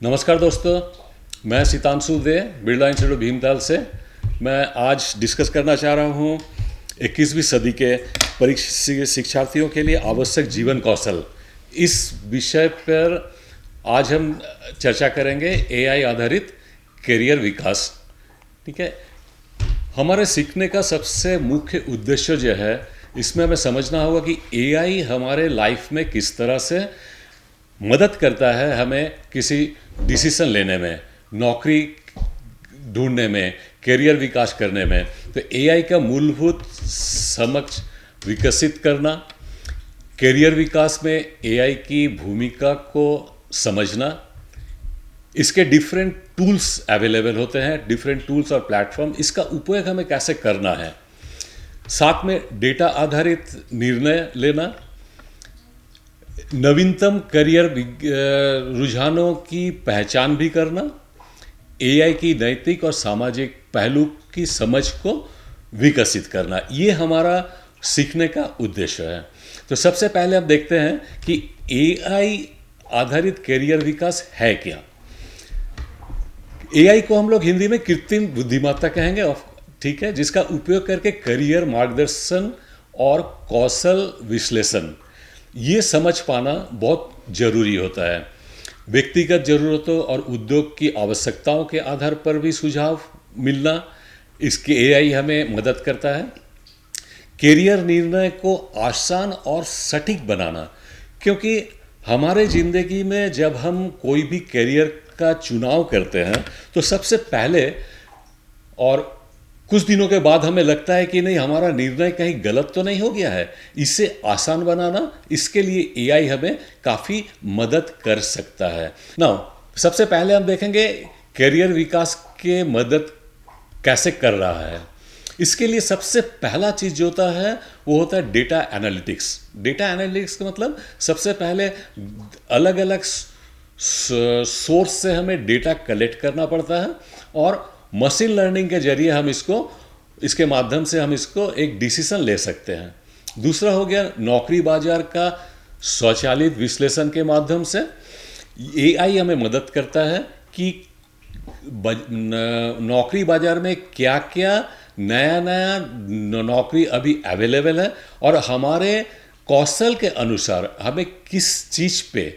नमस्कार दोस्तों, मैं सीतांशु दे बिरला इंस्टीट्यूट भीमताल से। मैं आज डिस्कस करना चाह रहा हूँ 21वीं सदी के शिक्षार्थियों के लिए आवश्यक जीवन कौशल। इस विषय पर आज हम चर्चा करेंगे एआई आधारित करियर विकास। ठीक है, हमारे सीखने का सबसे मुख्य उद्देश्य जो है, इसमें हमें समझना होगा कि एआई हमारे लाइफ में किस तरह से मदद करता है हमें किसी डिसीजन लेने में, नौकरी ढूंढने में, करियर विकास करने में। तो एआई का मूलभूत समझ विकसित करना, करियर विकास में एआई की भूमिका को समझना, इसके डिफरेंट टूल्स अवेलेबल होते हैं, डिफरेंट टूल्स और प्लेटफॉर्म, इसका उपयोग हमें कैसे करना है, साथ में डेटा आधारित निर्णय लेना, नवीनतम करियर रुझानों की पहचान भी करना, एआई की नैतिक और सामाजिक पहलू की समझ को विकसित करना, ये हमारा सीखने का उद्देश्य है। तो सबसे पहले हम देखते हैं कि एआई आधारित करियर विकास है क्या। एआई को हम लोग हिंदी में कृत्रिम बुद्धिमत्ता कहेंगे, ठीक है, जिसका उपयोग करके करियर मार्गदर्शन और कौशल विश्लेषण ये समझ पाना बहुत ज़रूरी होता है। व्यक्तिगत ज़रूरतों और उद्योग की आवश्यकताओं के आधार पर भी सुझाव मिलना, इसके एआई हमें मदद करता है। करियर निर्णय को आसान और सटीक बनाना, क्योंकि हमारे ज़िंदगी में जब हम कोई भी करियर का चुनाव करते हैं तो सबसे पहले और कुछ दिनों के बाद हमें लगता है कि नहीं, हमारा निर्णय कहीं गलत तो नहीं हो गया है। इसे आसान बनाना, इसके लिए एआई हमें काफ़ी मदद कर सकता है। नाउ सबसे पहले हम देखेंगे करियर विकास के मदद कैसे कर रहा है। इसके लिए सबसे पहला चीज़ जो होता है वो होता है डेटा एनालिटिक्स। डेटा एनालिटिक्स का मतलब सबसे पहले अलग अलग सोर्स से हमें डेटा कलेक्ट करना पड़ता है और मशीन लर्निंग के जरिए हम इसके माध्यम से हम इसको एक डिसीजन ले सकते हैं। दूसरा हो गया नौकरी बाजार का स्वचालित विश्लेषण के माध्यम से एआई हमें मदद करता है कि नौकरी बाजार में क्या क्या नया नया नौकरी अभी अवेलेबल है और हमारे कौशल के अनुसार हमें किस चीज़ पे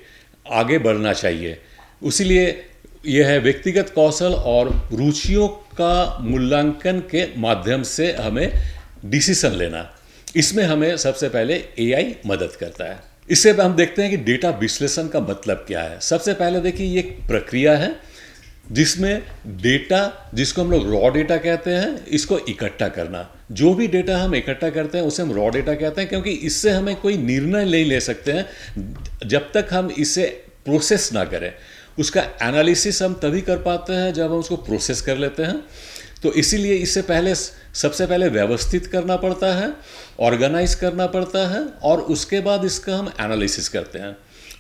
आगे बढ़ना चाहिए। इसीलिए यह है व्यक्तिगत कौशल और रुचियों का मूल्यांकन के माध्यम से हमें डिसीजन लेना, इसमें हमें सबसे पहले एआई मदद करता है। इससे हम देखते हैं कि डेटा विश्लेषण का मतलब क्या है। सबसे पहले देखिए, ये एक प्रक्रिया है जिसमें डेटा, जिसको हम लोग रॉ डेटा कहते हैं, इसको इकट्ठा करना। जो भी डेटा हम इकट्ठा करते हैं उसे हम रॉ डेटा कहते हैं, क्योंकि इससे हमें कोई निर्णय नहीं ले सकते हैं जब तक हम इसे प्रोसेस ना करें। उसका एनालिसिस हम तभी कर पाते हैं जब हम उसको प्रोसेस कर लेते हैं। तो इसीलिए इससे पहले सबसे पहले व्यवस्थित करना पड़ता है, ऑर्गेनाइज करना पड़ता है और उसके बाद इसका हम एनालिसिस करते हैं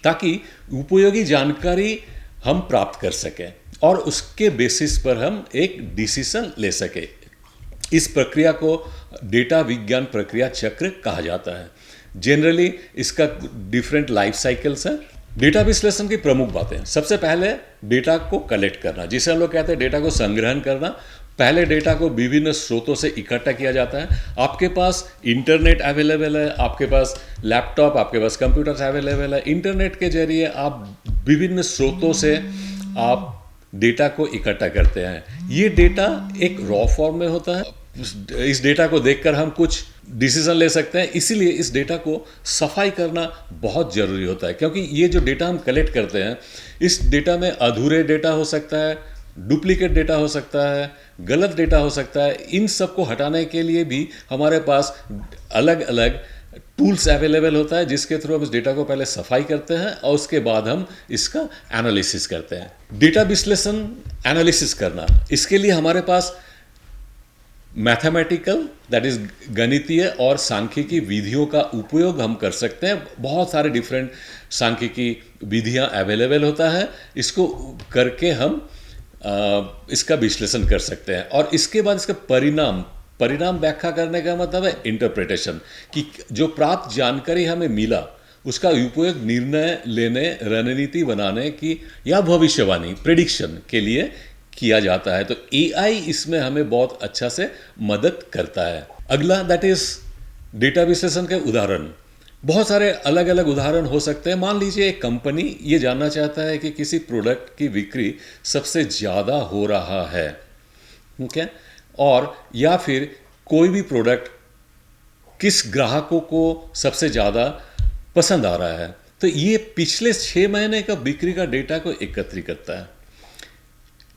ताकि उपयोगी जानकारी हम प्राप्त कर सकें और उसके बेसिस पर हम एक डिसीजन ले सकें। इस प्रक्रिया को डेटा विज्ञान प्रक्रिया चक्र कहा जाता है। जनरली इसका डिफरेंट लाइफ साइकिल्स हैं। डेटा विश्लेषण की प्रमुख बातें, सबसे पहले डेटा को कलेक्ट करना, जिसे हम लोग कहते हैं डेटा को संग्रहण करना। पहले डेटा को विभिन्न स्रोतों से इकट्ठा किया जाता है। आपके पास इंटरनेट अवेलेबल है, आपके पास लैपटॉप, आपके पास कंप्यूटर्स अवेलेबल है। इंटरनेट के जरिए आप विभिन्न स्रोतों से आप डेटा को इकट्ठा करते हैं। ये डेटा एक रॉ फॉर्म में होता है। इस डेटा को देखकर हम कुछ डिसीजन ले सकते हैं। इसीलिए इस डेटा को सफाई करना बहुत ज़रूरी होता है, क्योंकि ये जो डेटा हम कलेक्ट करते हैं, इस डेटा में अधूरे डेटा हो सकता है, डुप्लीकेट डेटा हो सकता है, गलत डेटा हो सकता है। इन सब को हटाने के लिए भी हमारे पास अलग अलग टूल्स अवेलेबल होता है, जिसके थ्रू हम इस डेटा को पहले सफाई करते हैं और उसके बाद हम इसका एनालिसिस करते हैं। डेटा विश्लेषण एनालिसिस करना, इसके लिए हमारे पास मैथमेटिकल, दैट इज गणितीय और सांख्यिकी विधियों का उपयोग हम कर सकते हैं। बहुत सारे डिफरेंट सांख्यिकी विधियां अवेलेबल होता है। इसको करके हम इसका विश्लेषण कर सकते हैं और इसके बाद इसका परिणाम व्याख्या करने का मतलब है इंटरप्रिटेशन, कि जो प्राप्त जानकारी हमें मिला उसका उपयोग निर्णय लेने, रणनीति बनाने की या भविष्यवाणी, प्रेडिक्शन के लिए किया जाता है। तो एआई इसमें हमें बहुत अच्छा से मदद करता है। अगला दैट इज डेटा विश्लेषण के उदाहरण। बहुत सारे अलग अलग उदाहरण हो सकते हैं। मान लीजिए एक कंपनी ये जानना चाहता है कि किसी प्रोडक्ट की बिक्री सबसे ज़्यादा हो रहा है, ठीक है, और या फिर कोई भी प्रोडक्ट किस ग्राहकों को सबसे ज़्यादा पसंद आ रहा है। तो ये पिछले 6 महीने का बिक्री का डेटा को एकत्रित करता है।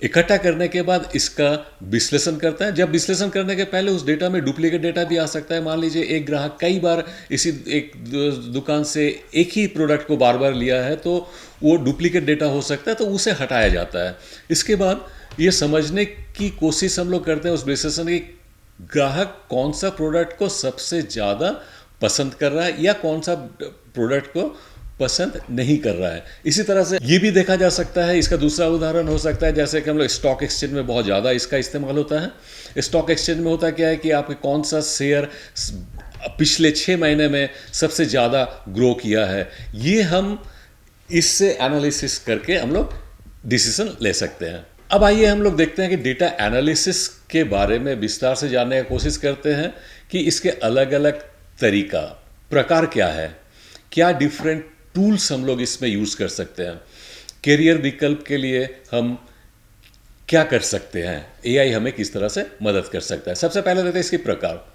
इकट्ठा करने के बाद इसका विश्लेषण करता है। जब विश्लेषण करने के पहले उस डेटा में डुप्लीकेट डेटा भी आ सकता है। मान लीजिए एक ग्राहक कई बार इसी एक दुकान से एक ही प्रोडक्ट को बार बार लिया है, तो वो डुप्लीकेट डेटा हो सकता है, तो उसे हटाया जाता है। इसके बाद ये समझने की कोशिश हम लोग करते हैं उस विश्लेषण की, ग्राहक कौन सा प्रोडक्ट को सबसे ज़्यादा पसंद कर रहा है या कौन सा प्रोडक्ट को पसंद नहीं कर रहा है। इसी तरह से ये भी देखा जा सकता है। इसका दूसरा उदाहरण हो सकता है जैसे कि हम लोग स्टॉक एक्सचेंज में बहुत ज़्यादा इसका इस्तेमाल होता है। स्टॉक एक्सचेंज में होता क्या है कि आपके कौन सा शेयर पिछले 6 महीने में सबसे ज़्यादा ग्रो किया है, ये हम इससे एनालिसिस करके हम लोग डिसीजन ले सकते हैं। अब आइए हम लोग देखते हैं कि डेटा एनालिसिस के बारे में विस्तार से जानने की कोशिश करते हैं कि इसके अलग अलग तरीका, प्रकार क्या है, क्या डिफरेंट टूल्स हम लोग इसमें यूज़ कर सकते हैं, करियर विकल्प के लिए हम क्या कर सकते हैं, एआई हमें किस तरह से मदद कर सकता है। सबसे पहले देखते हैं इसकी प्रकार।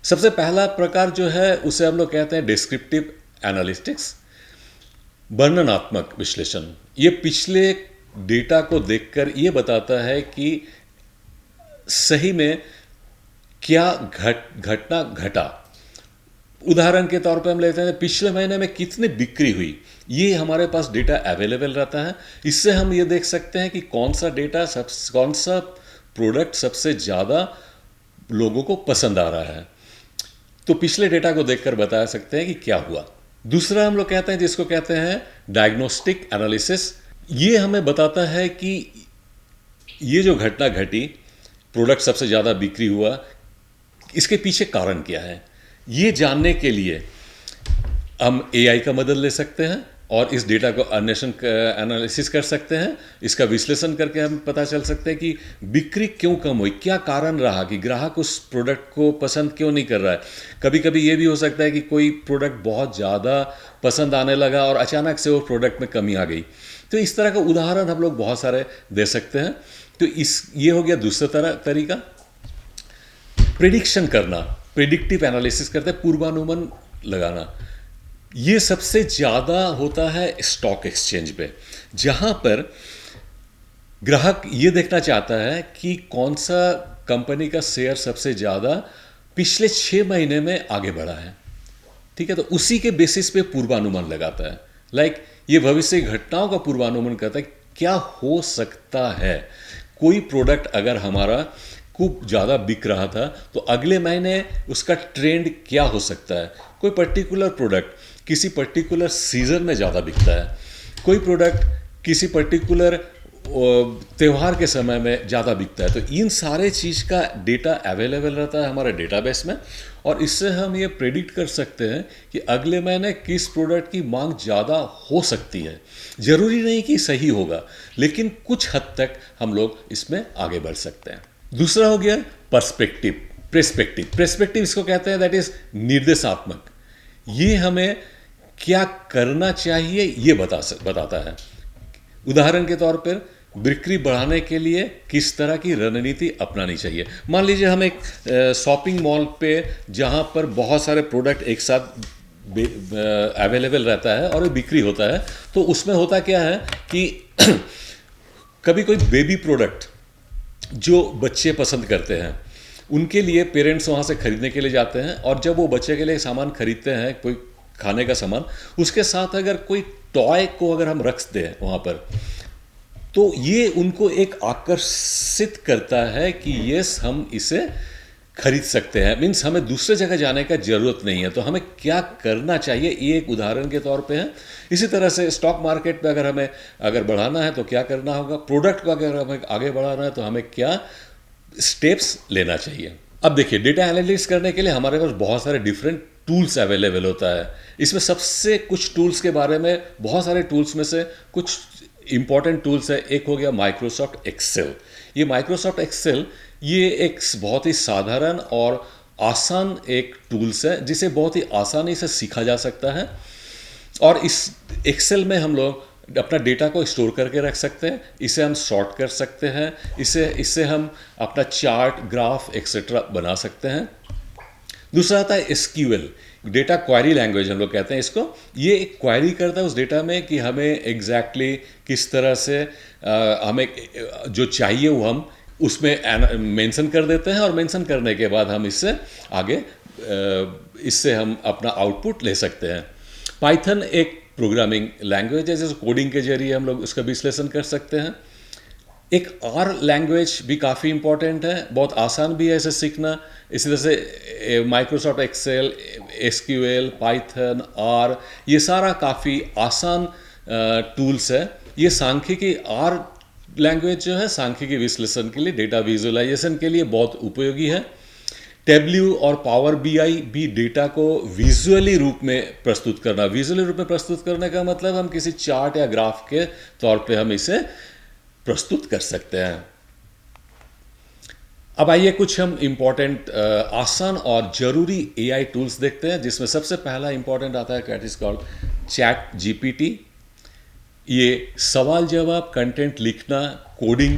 सबसे पहला प्रकार जो है उसे हम लोग कहते हैं डिस्क्रिप्टिव एनालिटिक्स, वर्णनात्मक विश्लेषण। ये पिछले डेटा को देखकर ये बताता है कि सही में क्या घटना घटा। उदाहरण के तौर पे हम लेते हैं पिछले महीने में कितनी बिक्री हुई, ये हमारे पास डेटा अवेलेबल रहता है। इससे हम ये देख सकते हैं कि कौन सा प्रोडक्ट सबसे ज़्यादा लोगों को पसंद आ रहा है। तो पिछले डेटा को देखकर बता सकते हैं कि क्या हुआ। दूसरा हम लोग कहते हैं जिसको कहते हैं डायग्नोस्टिक एनालिसिस। ये हमें बताता है कि ये जो घटना घटी, प्रोडक्ट सबसे ज़्यादा बिक्री हुआ, इसके पीछे कारण क्या है, ये जानने के लिए हम एआई का मदद ले सकते हैं और इस डेटा को एनालिसिस कर सकते हैं। इसका विश्लेषण करके हम पता चल सकते हैं कि बिक्री क्यों कम हुई, क्या कारण रहा कि ग्राहक उस प्रोडक्ट को पसंद क्यों नहीं कर रहा है। कभी कभी ये भी हो सकता है कि कोई प्रोडक्ट बहुत ज़्यादा पसंद आने लगा और अचानक से वो प्रोडक्ट में कमी आ गई। तो इस तरह का उदाहरण हम लोग बहुत सारे दे सकते हैं। तो ये हो गया दूसरा तरीका। प्रेडिक्शन करना, प्रेडिक्टिव एनालिसिस करते हैं, पूर्वानुमान लगाना। ये सबसे ज़्यादा होता है स्टॉक एक्सचेंज पे, जहाँ पर ग्राहक ये देखना चाहता है कि कौन सा कंपनी का शेयर सबसे ज़्यादा पिछले 6 महीने में आगे बढ़ा है, ठीक है। तो उसी के बेसिस पे पूर्वानुमान लगाता है। लाइक ये भविष्य की घटनाओं का पूर्वानुमान करता है, क्या हो सकता है कोई प्रोडक्ट अगर हमारा खूब ज़्यादा बिक रहा था तो अगले महीने उसका ट्रेंड क्या हो सकता है। कोई पर्टिकुलर प्रोडक्ट किसी पर्टिकुलर सीजन में ज़्यादा बिकता है, कोई प्रोडक्ट किसी पर्टिकुलर त्यौहार के समय में ज़्यादा बिकता है। तो इन सारे चीज़ का डेटा अवेलेबल रहता है हमारे डेटाबेस में, और इससे हम ये प्रेडिक्ट कर सकते हैं कि अगले महीने किस प्रोडक्ट की मांग ज़्यादा हो सकती है। ज़रूरी नहीं कि सही होगा, लेकिन कुछ हद तक हम लोग इसमें आगे बढ़ सकते हैं। दूसरा हो गया प्रेस्पेक्टिव इसको कहते हैं, दैट इज निर्देशात्मक। ये हमें क्या करना चाहिए ये बताता है। उदाहरण के तौर पर बिक्री बढ़ाने के लिए किस तरह की रणनीति अपनानी चाहिए। मान लीजिए हम एक शॉपिंग मॉल पे जहाँ पर बहुत सारे प्रोडक्ट एक साथ अवेलेबल रहता है और बिक्री होता है, तो उसमें होता क्या है कि कभी कोई बेबी प्रोडक्ट जो बच्चे पसंद करते हैं, उनके लिए पेरेंट्स वहाँ से खरीदने के लिए जाते हैं, और जब वो बच्चे के लिए सामान खरीदते हैं, कोई खाने का सामान, उसके साथ अगर कोई टॉय को अगर हम रख दें वहाँ पर, तो ये उनको एक आकर्षित करता है कि यस हम इसे खरीद सकते हैं। मीन्स हमें दूसरे जगह जाने का ज़रूरत नहीं है। तो हमें क्या करना चाहिए, ये एक उदाहरण के तौर पे है। इसी तरह से स्टॉक मार्केट पे अगर बढ़ाना है तो क्या करना होगा, प्रोडक्ट को अगर हमें आगे बढ़ाना है तो हमें क्या स्टेप्स लेना चाहिए। अब देखिए, डेटा एनालिसिस करने के लिए हमारे पास बहुत सारे डिफरेंट टूल्स अवेलेबल होता है। इसमें सबसे कुछ टूल्स के बारे में, बहुत सारे टूल्स में से कुछ इंपॉर्टेंट टूल्स है। एक हो गया माइक्रोसॉफ्ट एक्सेल। ये माइक्रोसॉफ्ट एक्सेल ये एक बहुत ही साधारण और आसान एक टूल्स है जिसे बहुत ही आसानी से सीखा जा सकता है। और इस एक्सेल में हम लोग अपना डेटा को स्टोर करके रख सकते हैं, इसे हम सॉर्ट कर सकते हैं, इससे हम अपना चार्ट, ग्राफ एक्सेट्रा बना सकते हैं। दूसरा आता है एसक्यूएल, डेटा क्वेरी लैंग्वेज हम लोग कहते हैं इसको। ये एक क्वेरी करता है उस डेटा में कि हमें एग्जैक्टली किस तरह से हमें जो चाहिए वो हम उसमें मेंशन कर देते हैं, और मेंशन करने के बाद हम इससे आगे इससे हम अपना आउटपुट ले सकते हैं। पाइथन एक प्रोग्रामिंग लैंग्वेज है, जैसे कोडिंग के जरिए हम लोग उसका विश्लेषण कर सकते हैं। एक आर लैंग्वेज भी काफ़ी इंपॉर्टेंट है, बहुत आसान भी है इसे सीखना। इसी तरह से Microsoft Excel, SQL, Python, R, ये सारा काफ़ी आसान टूल्स है। ये सांख्यिकी, आर लैंग्वेज जो है सांख्यिकी विश्लेषण के लिए, डेटा विजुअलाइजेशन के लिए बहुत उपयोगी है। टेब्ल्यू और पावर बीआई भी डेटा को विजुअली रूप में प्रस्तुत करना। विजुअली रूप में प्रस्तुत करने का मतलब हम किसी चार्ट या ग्राफ के तौर पे हम इसे प्रस्तुत कर सकते हैं। अब आइए कुछ हम इंपॉर्टेंट आसान और जरूरी एआई टूल्स देखते हैं, जिसमें सबसे पहला इंपॉर्टेंट आता है that is called chat GPT. ये सवाल जवाब, कंटेंट लिखना, कोडिंग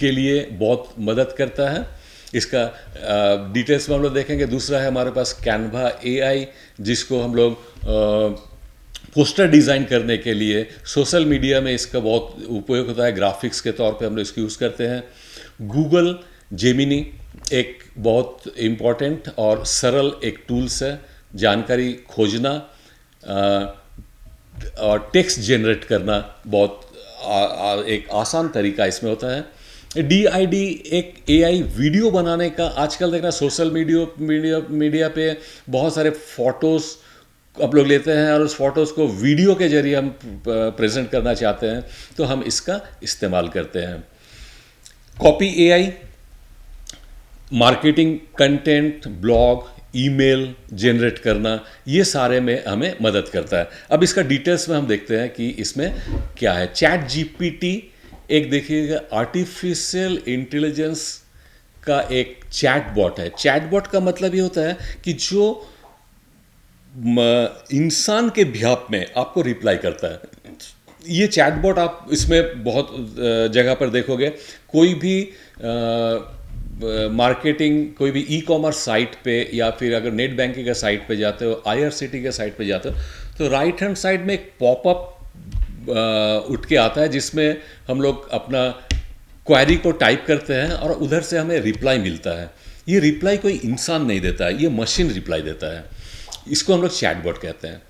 के लिए बहुत मदद करता है। इसका डिटेल्स में हम लोग देखेंगे। दूसरा है हमारे पास कैनवा एआई, जिसको हम लोग पोस्टर डिज़ाइन करने के लिए, सोशल मीडिया में इसका बहुत उपयोग होता है, ग्राफिक्स के तौर पे हम लोग इसको यूज़ करते हैं। गूगल जेमिनी एक बहुत इम्पॉर्टेंट और सरल एक टूल्स है, जानकारी खोजना और टेक्स्ट जनरेट करना बहुत एक आसान तरीका इसमें होता है। DID एक AI वीडियो बनाने का, आजकल देखना सोशल मीडिया पे बहुत सारे फोटोज़ आप लोग लेते हैं और उस फोटोज़ को वीडियो के जरिए हम प्रेजेंट करना चाहते हैं, तो हम इसका इस्तेमाल करते हैं। Copy AI marketing content, blog, email generate करना, ये सारे में हमें मदद करता है। अब इसका डिटेल्स में हम देखते हैं कि इसमें क्या है। चैट जीपीटी एक देखिएगा आर्टिफिशियल इंटेलिजेंस का एक चैटबॉट है। चैटबॉट का मतलब ये होता है कि जो इंसान के बिहाफ में आपको रिप्लाई करता है। ये चैटबॉट आप इसमें बहुत जगह पर देखोगे। कोई भी मार्केटिंग, कोई भी ई कॉमर्स साइट पे, या फिर अगर नेट बैंकिंग का साइट पे जाते हो, IRCTC के साइट पे जाते हो, तो राइट हैंड साइड में एक पॉपअप उठ के आता है, जिसमें हम लोग अपना क्वेरी को टाइप करते हैं और उधर से हमें रिप्लाई मिलता है। ये रिप्लाई कोई इंसान नहीं देता है, ये मशीन रिप्लाई देता है। इसको हम लोग चैटबॉट कहते हैं।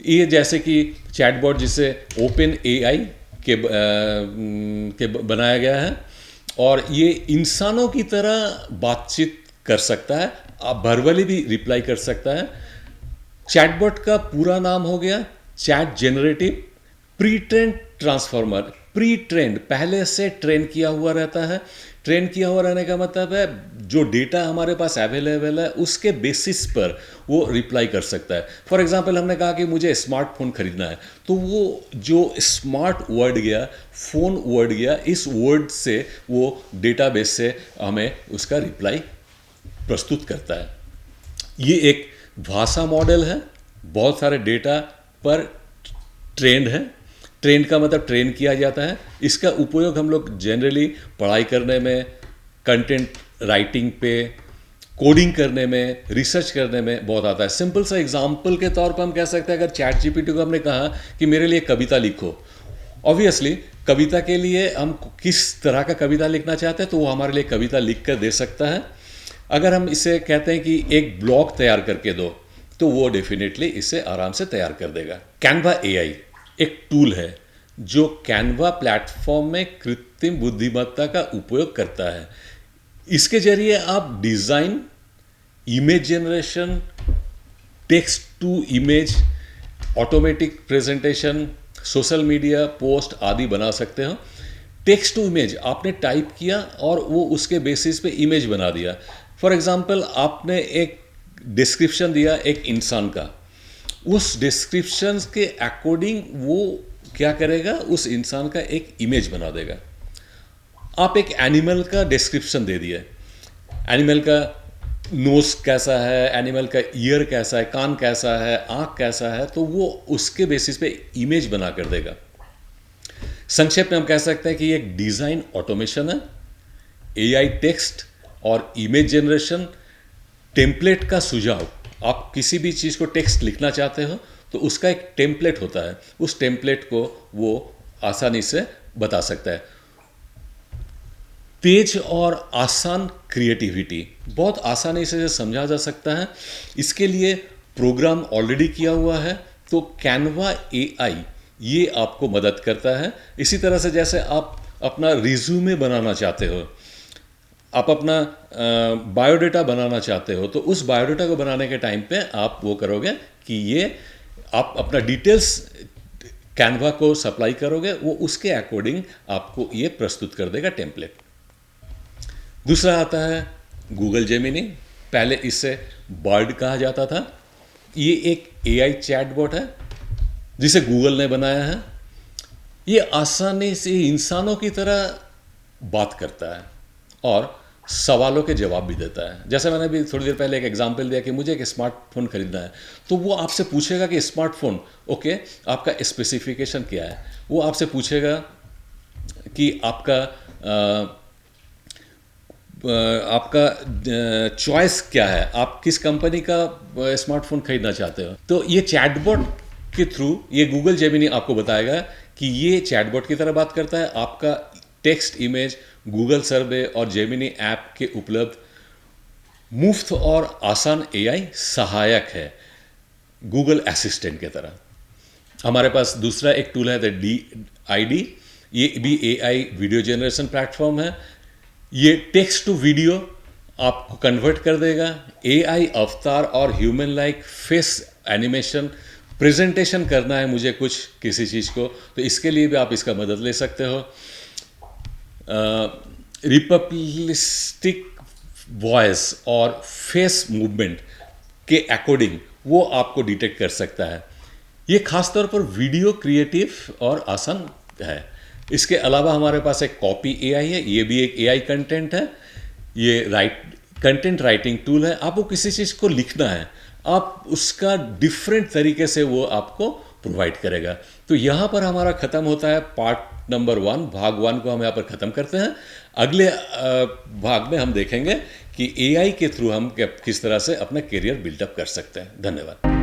ये जैसे कि चैटबॉट जिसे ओपन AI के बनाया गया है, और ये इंसानों की तरह बातचीत कर सकता है, आप वर्बली भी रिप्लाई कर सकता है। चैटबॉट का पूरा नाम हो गया chat generative pre trend transformer. Pre trend, पहले से ट्रेन किया हुआ रहता है। ट्रेन किया हुआ रहने का मतलब है जो डेटा हमारे पास अवेलेबल है उसके बेसिस पर वो रिप्लाई कर सकता है। फॉर एग्जांपल हमने कहा कि मुझे स्मार्टफोन खरीदना है, तो वो जो स्मार्ट वर्ड गया, फोन वर्ड गया, इस वर्ड से वो डेटाबेस से हमें उसका रिप्लाई प्रस्तुत करता है। ये एक भाषा मॉडल है, बहुत सारे डेटा पर ट्रेंड है। ट्रेंड का मतलब ट्रेन किया जाता है। इसका उपयोग हम लोग जनरली पढ़ाई करने में, कंटेंट राइटिंग पे, कोडिंग करने में, रिसर्च करने में बहुत आता है। सिंपल सा एग्जांपल के तौर पर हम कह सकते हैं, अगर चैट जीपीटी को हमने कहा कि मेरे लिए कविता लिखो, ऑब्वियसली कविता के लिए हम किस तरह का कविता लिखना चाहते हैं तो वो हमारे लिए कविता लिख कर दे सकता है। अगर हम इसे कहते हैं कि एक ब्लॉग तैयार करके दो, तो वो डेफिनेटली इसे आराम से तैयार कर देगा। कैनवा AI एक टूल है जो कैनवा प्लेटफॉर्म में कृत्रिम बुद्धिमत्ता का उपयोग करता है। इसके जरिए आप design, image generation, text to image, automatic presentation, social media post आदि बना सकते हो। टेक्स्ट टू इमेज आपने टाइप किया और वो उसके बेसिस पे इमेज बना दिया। फॉर एग्जांपल आपने एक डिस्क्रिप्शन दिया एक इंसान का, उस डिस्क्रिप्शन के अकॉर्डिंग वो क्या करेगा, उस इंसान का एक इमेज बना देगा। आप एक एनिमल का डिस्क्रिप्शन दे दिया, एनिमल का नोज कैसा है, एनिमल का ईयर कैसा है, कान कैसा है, आँख कैसा है, तो वो उसके बेसिस पे इमेज बना कर देगा। संक्षेप में हम कह सकते हैं कि ये एक डिज़ाइन ऑटोमेशन है, एआई टेक्स्ट और इमेज जनरेशन, टेम्पलेट का सुझाव। आप किसी भी चीज़ को टेक्स्ट लिखना चाहते हो तो उसका एक टेम्पलेट होता है, उस टेम्पलेट को वो आसानी से बता सकता है। तेज और आसान क्रिएटिविटी बहुत आसानी से समझा जा सकता है, इसके लिए प्रोग्राम ऑलरेडी किया हुआ है, तो कैनवा एआई ये आपको मदद करता है। इसी तरह से जैसे आप अपना रिज्यूमे बनाना चाहते हो, आप अपना बायोडाटा बनाना चाहते हो, तो उस बायोडाटा को बनाने के टाइम पे आप वो करोगे कि ये आप अपना डिटेल्स कैनवा को सप्लाई करोगे, वो उसके अकॉर्डिंग आपको ये प्रस्तुत कर देगा टेम्पलेट। दूसरा आता है गूगल जेमिनी, पहले इसे बर्ड कहा जाता था। ये एक एआई चैटबॉट है जिसे गूगल ने बनाया है। ये आसानी से इंसानों की तरह बात करता है और सवालों के जवाब भी देता है। जैसे मैंने भी थोड़ी देर पहले एक एग्जांपल दिया कि मुझे एक स्मार्टफोन खरीदना है, तो वो आपसे पूछेगा कि स्मार्टफोन ओके, आपका स्पेसिफिकेशन क्या है। वो आपसे पूछेगा कि आपका चॉइस क्या है, आप किस कंपनी का स्मार्टफोन खरीदना चाहते हो। तो ये चैटबॉट के थ्रू ये गूगल जेमिनी आपको बताएगा कि ये चैटबॉट की तरह बात करता है। आपका टेक्स्ट, इमेज गूगल सर्वे और जेमिनी ऐप के उपलब्ध मुफ्त और आसान एआई सहायक है, गूगल असिस्टेंट की तरह। हमारे पास दूसरा एक टूल है DID, ये भी एआई वीडियो जनरेशन प्लेटफॉर्म है। ये टेक्स्ट टू वीडियो आपको कन्वर्ट कर देगा, एआई अवतार और human like face animation. Presentation करना है मुझे कुछ किसी चीज़ को, तो इसके लिए भी आप इसका मदद ले सकते हो। रिपब्लिस्टिक वॉइस और फेस मूवमेंट के अकॉर्डिंग वो आपको डिटेक्ट कर सकता है। ये खासतौर पर वीडियो क्रिएटिव और आसान है। इसके अलावा हमारे पास एक कॉपी एआई है, ये भी एक एआई कंटेंट है। ये कंटेंट राइटिंग टूल है। आपको किसी चीज़ को लिखना है, आप उसका डिफरेंट तरीके से वो आपको प्रोवाइड करेगा। तो यहाँ पर हमारा ख़त्म होता है पार्ट नंबर 1, भाग 1 को हम यहाँ पर ख़त्म करते हैं। अगले भाग में हम देखेंगे कि एआई के थ्रू हम किस तरह से अपना करियर बिल्डअप कर सकते हैं। धन्यवाद।